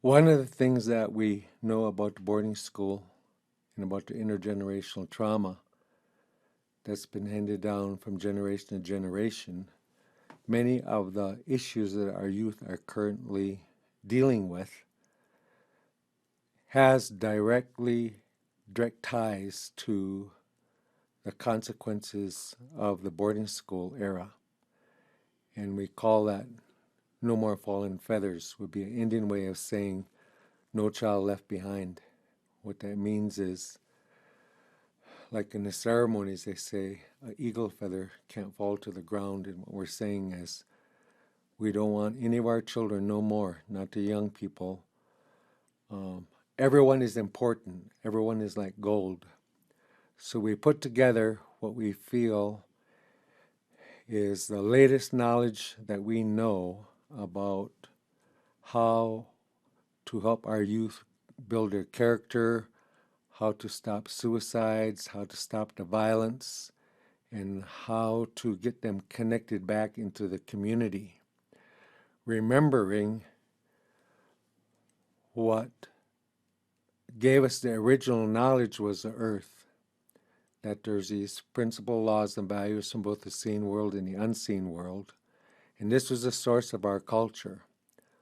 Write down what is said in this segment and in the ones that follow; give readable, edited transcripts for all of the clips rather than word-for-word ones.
One of the things that we know about the boarding school and about the intergenerational trauma that's been handed down from generation to generation, many of the issues that our youth are currently dealing with has direct ties to the consequences of the boarding school era. And we call that no more fallen feathers, would be an Indian way of saying no child left behind. What that means is, like in the ceremonies, they say an eagle feather can't fall to the ground. And what we're saying is, we don't want any of our children no more, not the young people. Everyone is important. Everyone is like gold. So we put together what we feel is the latest knowledge that we know about how to help our youth build their character, how to stop suicides, how to stop the violence, and how to get them connected back into the community. Remembering what gave us the original knowledge was the earth, that there's these principal laws and values from both the seen world and the unseen world. And this was the source of our culture.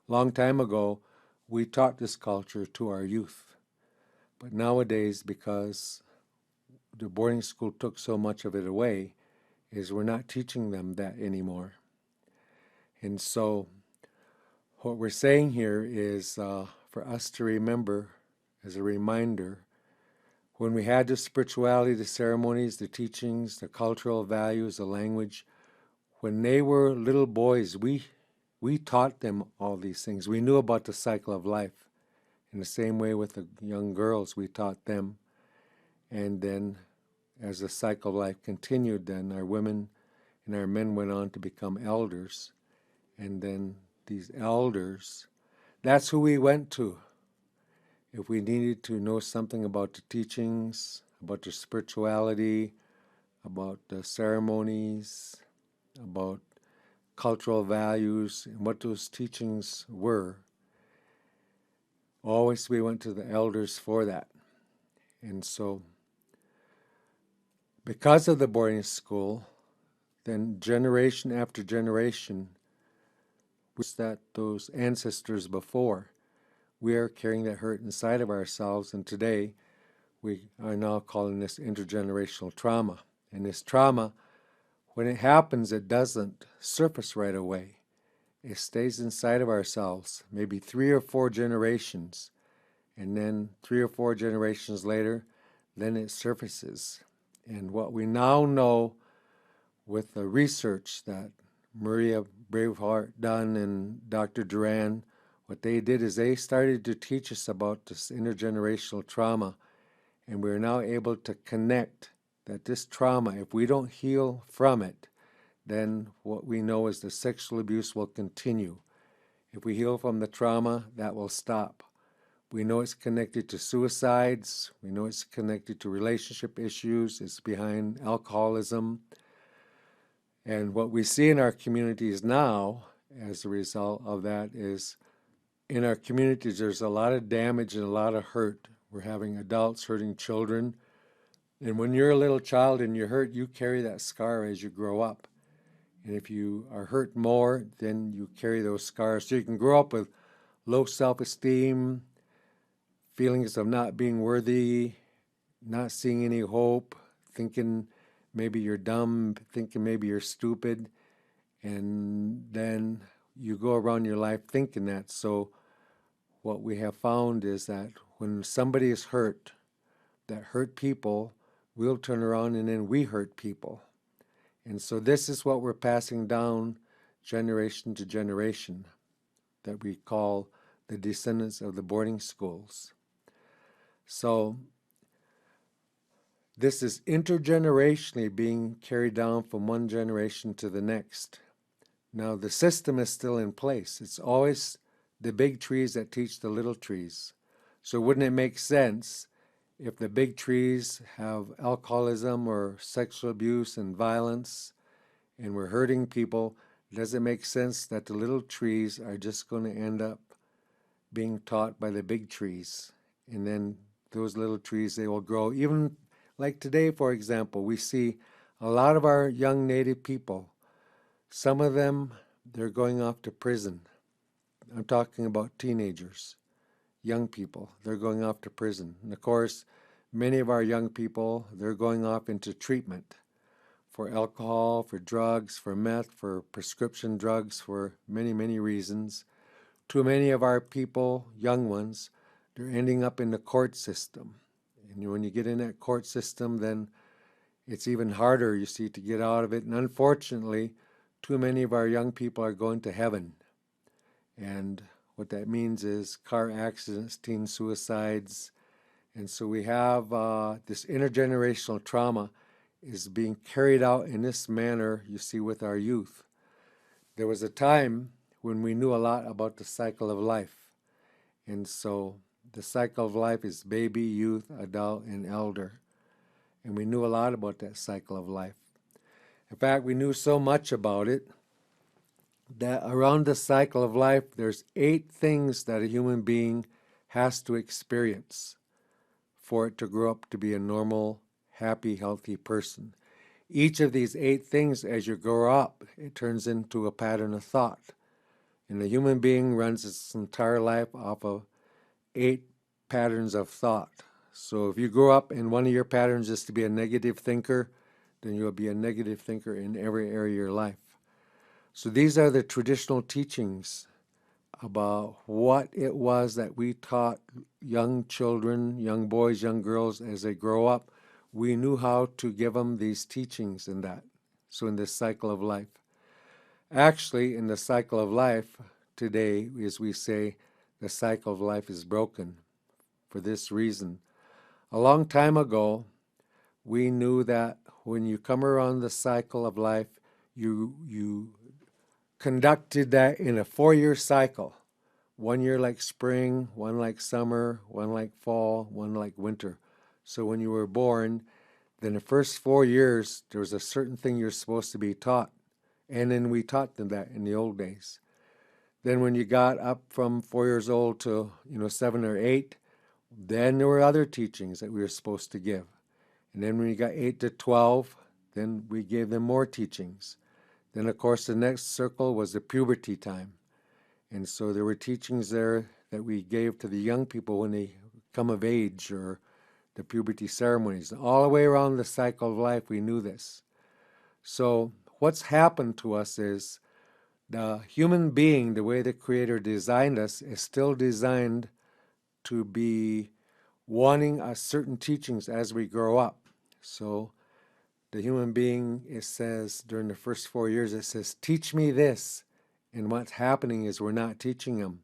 Long time ago, we taught this culture to our youth. But nowadays, because the boarding school took so much of it away, is we're not teaching them that anymore. And so what we're saying here is for us to remember, as a reminder, when we had the spirituality, the ceremonies, the teachings, the cultural values, the language, when they were little boys, we taught them all these things. We knew about the cycle of life. In the same way with the young girls, we taught them. And then as the cycle of life continued, then our women and our men went on to become elders. And then these elders, that's who we went to. If we needed to know something about the teachings, about the spirituality, about the ceremonies, about cultural values, and what those teachings were, always we went to the elders for that. And so, because of the boarding school, then generation after generation, that those ancestors before, we are carrying that hurt inside of ourselves, and today we are now calling this intergenerational trauma. And this trauma, when it happens, it doesn't surface right away. It stays inside of ourselves, maybe 3 or 4 generations, and then 3 or 4 generations later, then it surfaces. And what we now know with the research that Maria Braveheart done and Dr. Duran, what they did is they started to teach us about this intergenerational trauma, and we're now able to connect that this trauma, if we don't heal from it, then what we know is the sexual abuse will continue. If we heal from the trauma, that will stop. We know it's connected to suicides. We know it's connected to relationship issues. It's behind alcoholism. And what we see in our communities now, as a result of that, is in our communities there's a lot of damage and a lot of hurt. We're having adults hurting children. And when you're a little child and you're hurt, you carry that scar as you grow up. And if you are hurt more, then you carry those scars. So you can grow up with low self-esteem, feelings of not being worthy, not seeing any hope, thinking maybe you're dumb, thinking maybe you're stupid, and then you go around your life thinking that. So what we have found is that when somebody is hurt, that hurt people, we'll turn around and then we hurt people. And so this is what we're passing down generation to generation, that we call the descendants of the boarding schools. So this is intergenerationally being carried down from one generation to the next. Now the system is still in place. It's always the big trees that teach the little trees. So wouldn't it make sense if the big trees have alcoholism or sexual abuse and violence and we're hurting people, does it make sense that the little trees are just going to end up being taught by the big trees. And then those little trees, they will grow. Even like today, for example, we see a lot of our young Native people, some of them, they're going off to prison. I'm talking about teenagers, young people. They're going off to prison. And of course, many of our young people, they're going off into treatment for alcohol, for drugs, for meth, for prescription drugs, for many, many reasons. Too many of our people, young ones, they're ending up in the court system. And when you get in that court system, then it's even harder, you see, to get out of it. And unfortunately, too many of our young people are going to heaven. And what that means is car accidents, teen suicides. And so we have this intergenerational trauma is being carried out in this manner, you see, with our youth. There was a time when we knew a lot about the cycle of life. And so the cycle of life is baby, youth, adult, and elder. And we knew a lot about that cycle of life. In fact, we knew so much about it that around the cycle of life, there's 8 things that a human being has to experience for it to grow up to be a normal, happy, healthy person. Each of these 8 things, as you grow up, it turns into a pattern of thought. And the human being runs its entire life off of 8 patterns of thought. So if you grow up and one of your patterns is to be a negative thinker, then you'll be a negative thinker in every area of your life. So these are the traditional teachings about what it was that we taught young children, young boys, young girls as they grow up. We knew how to give them these teachings in that. So in this cycle of life. Actually, in the cycle of life today, as we say, the cycle of life is broken for this reason. A long time ago, we knew that when you come around the cycle of life, you conducted that in a 4-year cycle. 1 year like spring, 1 like summer, 1 like fall, 1 like winter. So when you were born, then the first 4 years, there was a certain thing you're supposed to be taught. And then we taught them that in the old days. Then when you got up from 4 years old to 7 or 8, then there were other teachings that we were supposed to give. And then when you got 8 to 12, then we gave them more teachings. Then of course the next circle was the puberty time. And so there were teachings there that we gave to the young people when they come of age, or the puberty ceremonies. All the way around the cycle of life, we knew this. So what's happened to us is the human being, the way the Creator designed us, is still designed to be wanting us certain teachings as we grow up. So the human being, it says during the first 4 years, it says, teach me this. And what's happening is we're not teaching them.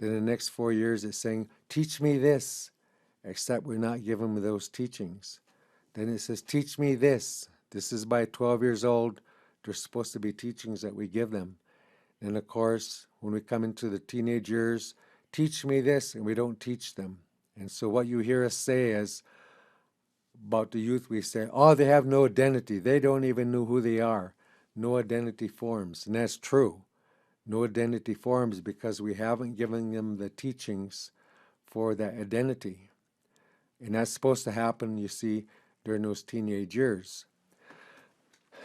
Then the next 4 years it's saying, teach me this, except we're not giving them those teachings. Then it says, teach me this. This is by 12 years old. There's supposed to be teachings that we give them. And of course, when we come into the teenage years, teach me this, and we don't teach them. And so what you hear us say is, about the youth, we say, oh, they have no identity. They don't even know who they are. No identity forms. And that's true. No identity forms because we haven't given them the teachings for that identity. And that's supposed to happen, you see, during those teenage years.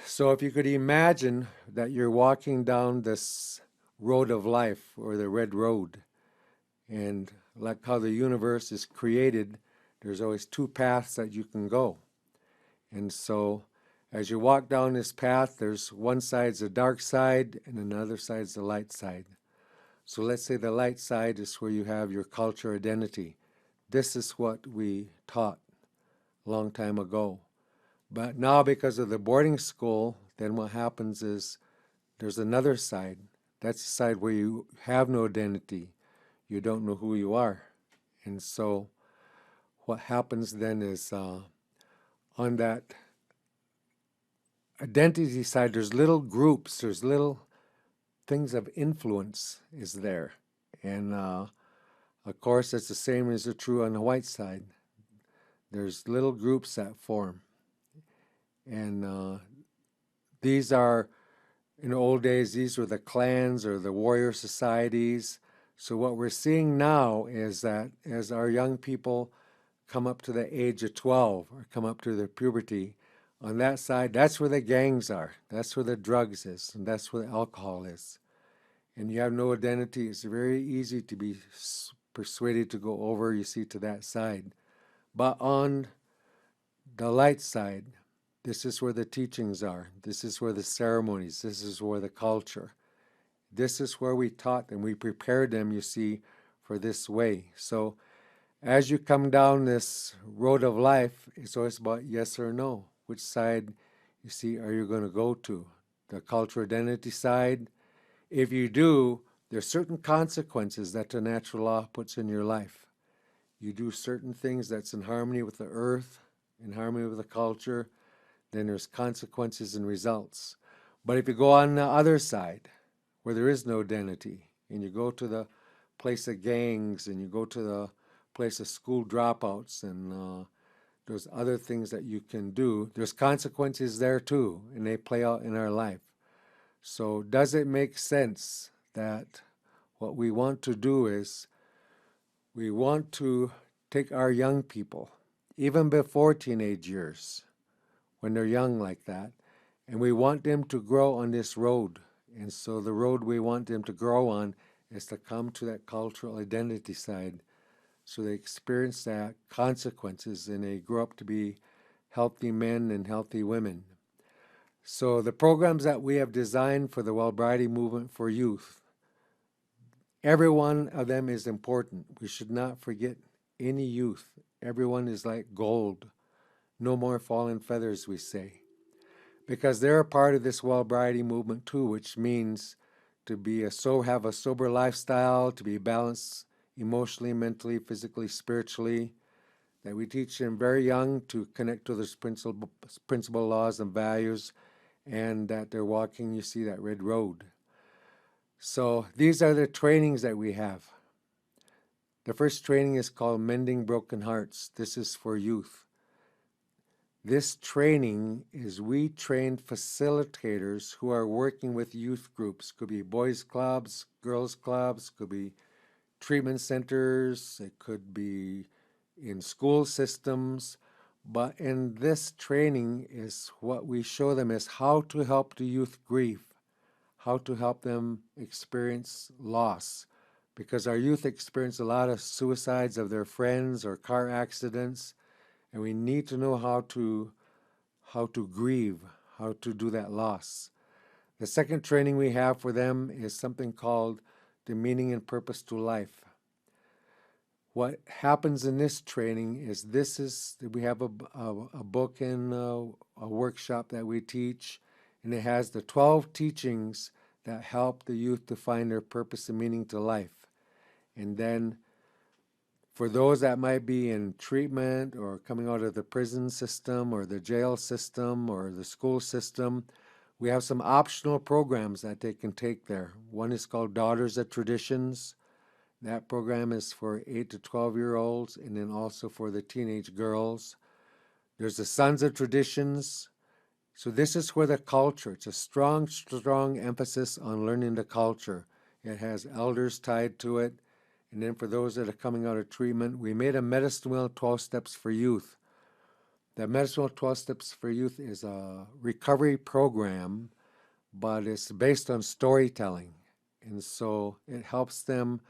So if you could imagine that you're walking down this road of life, or the red road, and like how the universe is created, there's always 2 paths that you can go. And so as you walk down this path, there's one side's the dark side and another side's the light side. So let's say the light side is where you have your culture identity. This is what we taught a long time ago. But now because of the boarding school, then what happens is there's another side. That's the side where you have no identity. You don't know who you are. And so what happens then is on that identity side, there's little groups, there's little things of influence is there. And of course, it's the same as true on the white side. There's little groups that form. And these are, in the old days, these were the clans or the warrior societies. So what we're seeing now is that as our young people come up to the age of 12 or come up to their puberty, on that side, that's where the gangs are. That's where the drugs is, and that's where the alcohol is. And you have no identity. It's very easy to be persuaded to go over, you see, to that side. But on the light side, this is where the teachings are. This is where the ceremonies, this is where the culture. This is where we taught them. We prepared them, you see, for this way. So as you come down this road of life, it's always about yes or no. Which side, you see, are you going to go to? The cultural identity side? If you do, there's certain consequences that the natural law puts in your life. You do certain things that's in harmony with the earth, in harmony with the culture, then there's consequences and results. But if you go on the other side, where there is no identity, and you go to the place of gangs, and you go to the place of school dropouts, and there's other things that you can do, there's consequences there too, and they play out in our life. So does it make sense that what we want to do is we want to take our young people, even before teenage years, when they're young like that, and we want them to grow on this road. And so the road we want them to grow on is to come to that cultural identity side, so they experience that consequences and they grow up to be healthy men and healthy women. So the programs that we have designed for the Wellbriety movement for youth, every one of them is important. We should not forget any youth. Everyone is like gold. No more fallen feathers, we say. Because they're a part of this Wellbriety movement too, which means to be have a sober lifestyle, to be balanced emotionally, mentally, physically, spiritually, that we teach them very young to connect to those principal laws and values, and that they're walking, you see, that red road. So these are the trainings that we have. The first training is called Mending Broken Hearts. This is for youth. This training is we trained facilitators who are working with youth groups. Could be boys clubs, girls clubs, could be treatment centers, it could be in school systems. But in this training is what we show them is how to help the youth grieve, how to help them experience loss. Because our youth experience a lot of suicides of their friends or car accidents, and we need to know how to grieve, how to do that loss. The second training we have for them is something called the meaning and purpose to life. What happens in this training is we have a book and a workshop that we teach, and it has the 12 teachings that help the youth to find their purpose and meaning to life. And then for those that might be in treatment or coming out of the prison system or the jail system or the school system, we have some optional programs that they can take there. One is called Daughters of Traditions. That program is for 8 to 12-year-olds and then also for the teenage girls. There's the Sons of Traditions. So this is where the culture, it's a strong, strong emphasis on learning the culture. It has elders tied to it. And then for those that are coming out of treatment, we made a Medicine Wheel 12 Steps for Youth. The Medicine Wheel 12 Steps for Youth is a recovery program, but it's based on storytelling. And so it helps them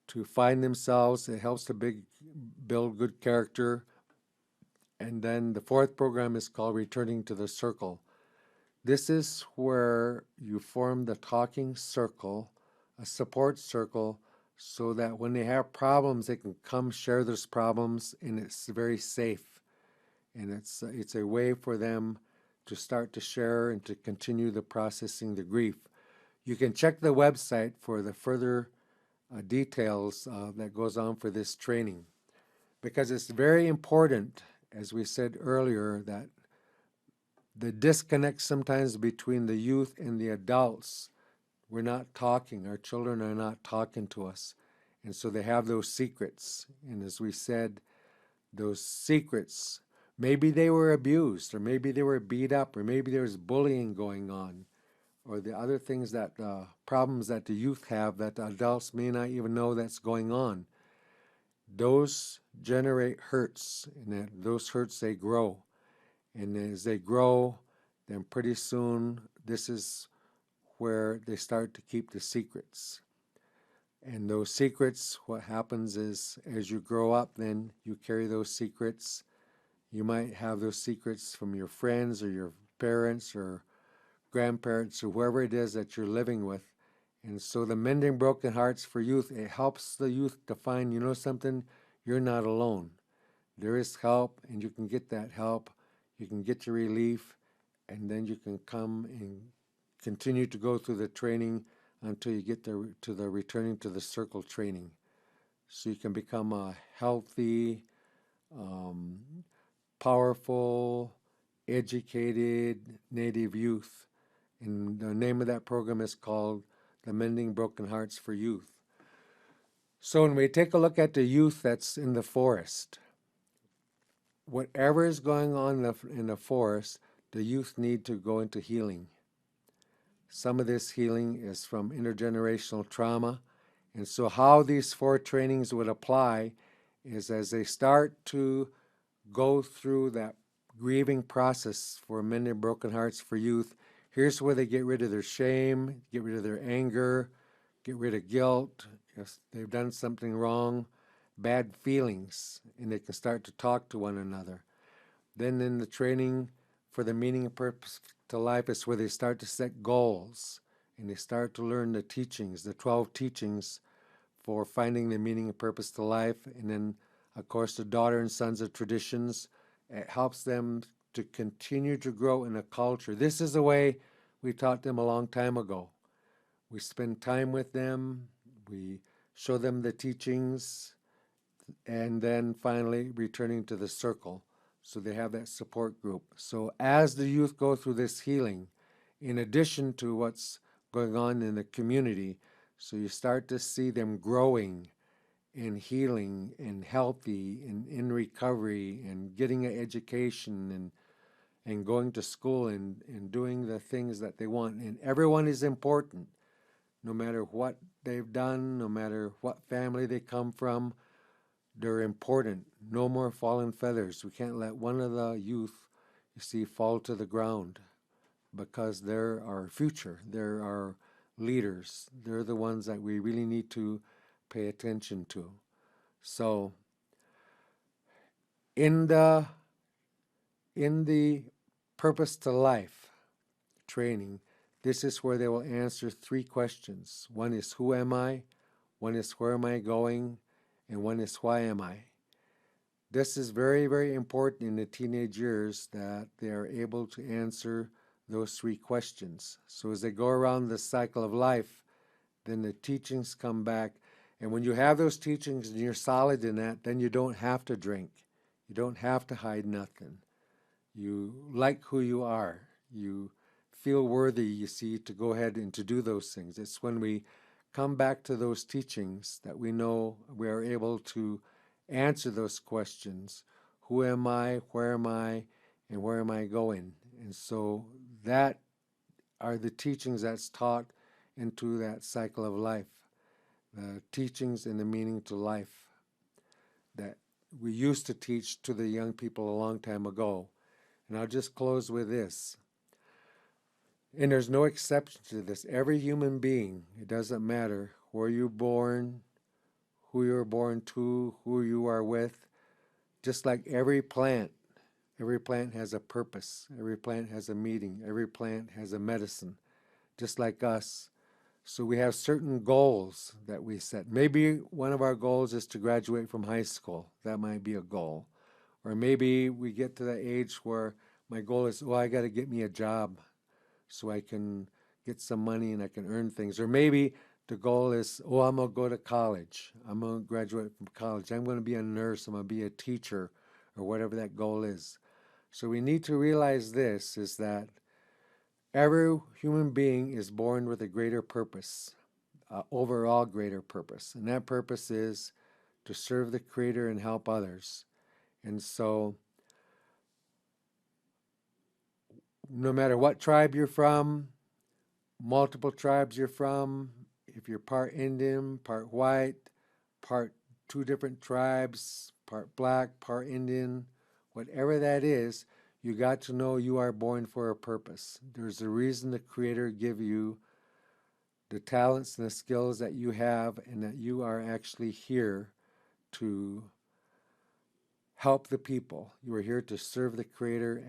to find themselves. It helps to build good character. And then the fourth program is called Returning to the Circle. This is where you form the talking circle, a support circle, so that when they have problems, they can come share those problems, and it's very safe. And it's a way for them to start to share and to continue the processing the grief. You can check the website for the further details that goes on for this training, because it's very important, as we said earlier, that the disconnect sometimes between the youth and the adults. We're not talking. Our children are not talking to us. And so they have those secrets. And as we said, those secrets, maybe they were abused, or maybe they were beat up, or maybe there was bullying going on, or the other things that problems that the youth have that the adults may not even know that's going on. Those generate hurts, and those hurts, they grow. And as they grow, then pretty soon this is where they start to keep the secrets. And those secrets, what happens is as you grow up, then you carry those secrets. You might have those secrets from your friends or your parents or grandparents or whoever it is that you're living with. And so the Mending Broken Hearts for Youth, it helps the youth to find, you know something, you're not alone. There is help, and you can get that help. You can get your relief, and then you can come and continue to go through the training until you get to the returning to the circle training. So you can become a healthy, powerful, educated Native youth. And the name of that program is called the Mending Broken Hearts for Youth. So when we take a look at the youth that's in the forest, whatever is going on in the forest, the youth need to go into healing. Some of this healing is from intergenerational trauma. And so how these 4 trainings would apply is as they start to go through that grieving process for Mending Broken Hearts for Youth, here's where they get rid of their shame, get rid of their anger, get rid of guilt, if they've done something wrong, bad feelings, and they can start to talk to one another. Then in the training for the meaning and purpose to life is where they start to set goals, and they start to learn the teachings, the 12 teachings for finding the meaning and purpose to life. And then, of course, the daughter and sons of traditions. It helps them to continue to grow in a culture. This is the way we taught them a long time ago. We spend time with them, we show them the teachings, and then finally returning to the circle. So they have that support group. So as the youth go through this healing, in addition to what's going on in the community, so you start to see them growing and healing and healthy and in recovery and getting an education and going to school and doing the things that they want. And everyone is important, no matter what they've done, no matter what family they come from. They're important. No more fallen feathers. We can't let one of the youth, you see, fall to the ground, because they're our future. They're our leaders. They're the ones that we really need to pay attention to. So in the purpose to life training, this is where they will answer 3 questions. One is, who am I? One is, where am I going? And one is, why am I? This is very, very important in the teenage years, that they are able to answer those 3 questions. So as they go around the cycle of life, then the teachings come back. And when you have those teachings and you're solid in that, then you don't have to drink. You don't have to hide nothing. You like who you are. You feel worthy, you see, to go ahead and to do those things. It's when we come back to those teachings that we know we are able to answer those questions. Who am I? Where am I? And where am I going? And so that are the teachings that's taught into that cycle of life. The teachings and the meaning to life that we used to teach to the young people a long time ago. And I'll just close with this. And there's no exception to this. Every human being, it doesn't matter where you're born, who you're born to, who you are with, just like every plant has a purpose. Every plant has a meaning. Every plant has a medicine, just like us. So we have certain goals that we set. Maybe one of our goals is to graduate from high school. That might be a goal. Or maybe we get to the age where my goal is, I got to get me a job so I can get some money and I can earn things. Or maybe the goal is, I'm going to go to college. I'm going to graduate from college. I'm going to be a nurse. I'm going to be a teacher, or whatever that goal is. So we need to realize this, is that every human being is born with a greater purpose, overall greater purpose. And that purpose is to serve the Creator and help others. And so no matter what tribe you're from, multiple tribes you're from, if you're part Indian, part white, part two different tribes, part black, part Indian, whatever that is, you got to know you are born for a purpose. There's a reason the Creator give you the talents and the skills that you have, and that you are actually here to help the people. You are here to serve the Creator